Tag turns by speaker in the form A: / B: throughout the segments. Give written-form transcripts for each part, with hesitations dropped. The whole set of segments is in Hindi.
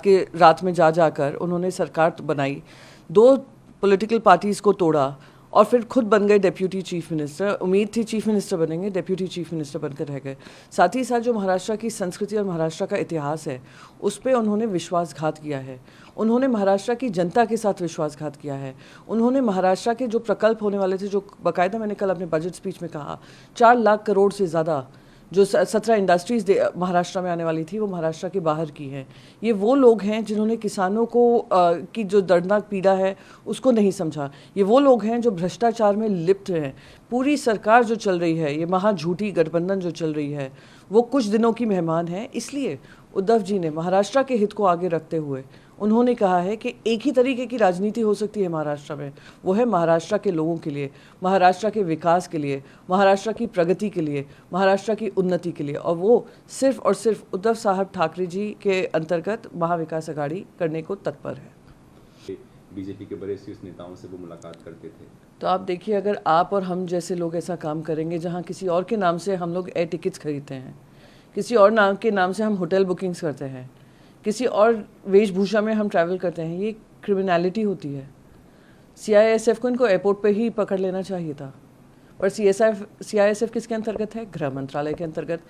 A: रात में जाकर उन्होंने सरकार बनाई, 2 पॉलिटिकल पार्टीज़ को तोड़ा और फिर खुद बन गए डिप्यूटी चीफ मिनिस्टर। उम्मीद थी चीफ मिनिस्टर बनेंगे, डिप्यूटी चीफ मिनिस्टर बनकर रह गए। साथ ही साथ जो महाराष्ट्र की संस्कृति और महाराष्ट्र का इतिहास है उस पर उन्होंने विश्वासघात किया है। उन्होंने महाराष्ट्र की जनता के साथ विश्वासघात किया है। उन्होंने महाराष्ट्र के जो प्रकल्प होने वाले थे, जो बाकायदा मैंने कल अपने बजट स्पीच में कहा, 4 लाख करोड़ से ज़्यादा जो 17 इंडस्ट्रीज़ महाराष्ट्र में आने वाली थी वो महाराष्ट्र के बाहर की हैं। ये वो लोग हैं जिन्होंने किसानों को की जो दर्दनाक पीड़ा है उसको नहीं समझा। ये वो लोग हैं जो भ्रष्टाचार में लिप्त हैं। पूरी सरकार जो चल रही है, ये महा झूठी गठबंधन जो चल रही है, वो कुछ दिनों की मेहमान है। इसलिए उद्धव जी ने महाराष्ट्र के हित को आगे रखते हुए उन्होंने कहा है कि एक ही तरीके की राजनीति हो सकती है महाराष्ट्र में, वो है महाराष्ट्र के लोगों के लिए, महाराष्ट्र के विकास के लिए, महाराष्ट्र की प्रगति के लिए, महाराष्ट्र की उन्नति के लिए, और वो सिर्फ और सिर्फ उद्धव साहब ठाकरे जी के अंतर्गत महाविकास अघाड़ी करने को तत्पर है।
B: बीजेपी के बड़े शीर्ष नेताओं से वो मुलाकात करते थे।
A: तो आप देखिए, अगर आप और हम जैसे लोग ऐसा काम करेंगे जहाँ किसी और के नाम से हम लोग एयर टिकट्स खरीदते हैं, किसी और नाम के नाम से हम होटल बुकिंग्स करते हैं, किसी और वेशभूषा में हम ट्रैवल करते हैं, ये क्रिमिनलिटी होती है। CISF को इनको एयरपोर्ट पे ही पकड़ लेना चाहिए था। पर CISF किसके अंतर्गत है? गृह मंत्रालय के अंतर्गत।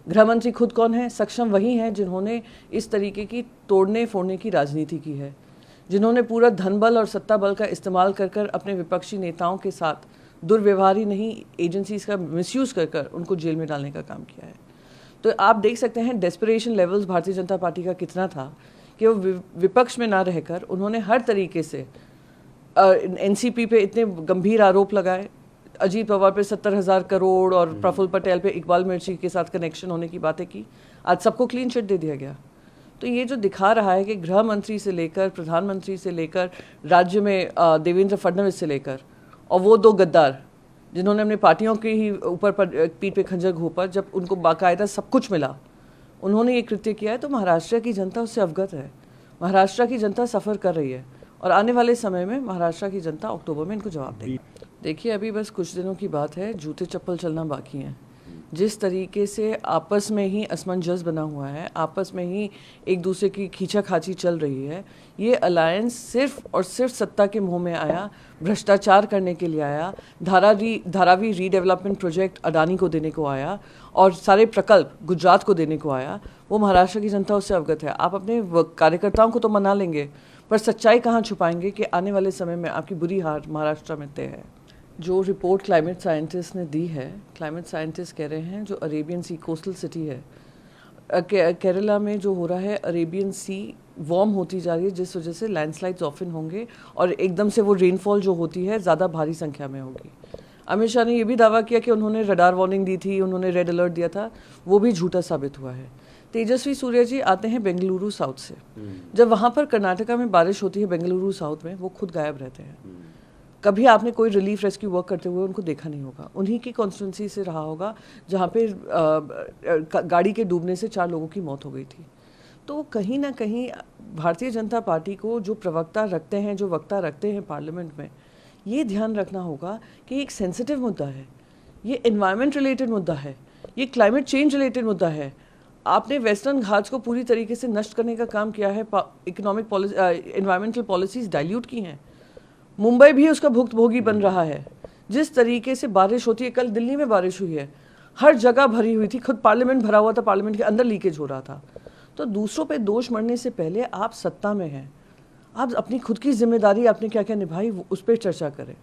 A: गृह मंत्री खुद कौन है? सक्षम वही हैं जिन्होंने इस तरीके की तोड़ने फोड़ने की राजनीति की है, जिन्होंने पूरा धन बल और सत्ता बल का इस्तेमाल कर कर अपने विपक्षी नेताओं के साथ दुर्व्यवहार ही नहीं, एजेंसीज का मिसयूज़ कर कर उनको जेल में डालने का काम किया है। तो आप देख सकते हैं desperation levels Bharatiya Janata party का कितना था कि वो विपक्ष में ना रहकर उन्होंने हर तरीके से NCP पे इतने गंभीर आरोप लगाए, अजीत पवार पे 70,000 करोड़ और प्रफुल्ल पटेल पे इकबाल मिर्ची के साथ कनेक्शन होने की बातें की। आज सबको क्लीन चिट दे दिया गया। तो ये जो दिखा रहा है कि गृह मंत्री से लेकर प्रधानमंत्री से लेकर राज्य में देवेंद्र फडणवीस से लेकर और वो 2 गद्दार जिन्होंने अपने पार्टियों के ही ऊपर पीठ पे खंजर घोंपा, जब उनको बाकायदा सब कुछ मिला, उन्होंने ये कृत्य किया है। तो महाराष्ट्र की जनता उससे अवगत है, महाराष्ट्र की जनता सफ़र कर रही है और आने वाले समय में महाराष्ट्र की जनता अक्टूबर में इनको जवाब देगी। देखिए, अभी बस कुछ दिनों की बात है, जूते चप्पल चलना बाकी हैं। जिस तरीके से आपस में ही असमंजस बना हुआ है, आपस में ही एक दूसरे की खींचाखाची चल रही है, ये अलायंस सिर्फ और सिर्फ सत्ता के मुंह में आया, भ्रष्टाचार करने के लिए आया, धारावी रीडेवलपमेंट प्रोजेक्ट अडानी को देने को आया और सारे प्रकल्प गुजरात को देने को आया। वो महाराष्ट्र की जनता उससे अवगत है। आप अपने कार्यकर्ताओं को तो मना लेंगे, पर सच्चाई कहाँ छुपाएंगे कि आने वाले समय में आपकी बुरी हार महाराष्ट्र में तय है। जो रिपोर्ट क्लाइमेट साइंटिस्ट ने दी है, क्लाइमेट साइंटिस्ट कह रहे हैं जो अरेबियन सी कोस्टल सिटी है केरला में, जो हो रहा है, अरेबियन सी वार्म होती जा रही है, जिस वजह से लैंडस्लाइड्स ऑफन होंगे और एकदम से वो रेनफॉल जो होती है ज़्यादा भारी संख्या में होगी। अमित शाह ने यह भी दावा किया कि उन्होंने रडार वार्निंग दी थी, उन्होंने रेड अलर्ट दिया था, वो भी झूठा साबित हुआ है। तेजस्वी सूर्या जी आते हैं बेंगलुरु साउथ से। जब वहाँ पर कर्नाटका में बारिश होती है बेंगलुरु साउथ में, वो खुद गायब रहते हैं। कभी आपने कोई रिलीफ रेस्क्यू वर्क करते हुए उनको देखा नहीं होगा। उन्हीं की कॉन्स्टिट्यूंसी से रहा होगा जहाँ पे गाड़ी के डूबने से 4 लोगों की मौत हो गई थी। तो कहीं ना कहीं भारतीय जनता पार्टी को जो प्रवक्ता रखते हैं, जो वक्ता रखते हैं पार्लियामेंट में, ये ध्यान रखना होगा कि एक सेंसिटिव मुद्दा है, ये एनवायरनमेंट रिलेटेड मुद्दा है, ये क्लाइमेट चेंज रिलेटेड मुद्दा है। आपने वेस्टर्न घाट्स को पूरी तरीके से नष्ट करने का काम किया है, इकोनॉमिक एनवायरमेंटल पॉलिसीज डाइल्यूट की हैं। मुंबई भी उसका भुक्तभोगी बन रहा है। जिस तरीके से बारिश होती है, कल दिल्ली में बारिश हुई है, हर जगह भरी हुई थी, खुद पार्लियामेंट भरा हुआ था, पार्लियामेंट के अंदर लीकेज हो रहा था। तो दूसरों पे दोष मढ़ने से पहले आप सत्ता में हैं, आप अपनी खुद की जिम्मेदारी आपने क्या क्या निभाई उस पर चर्चा करें।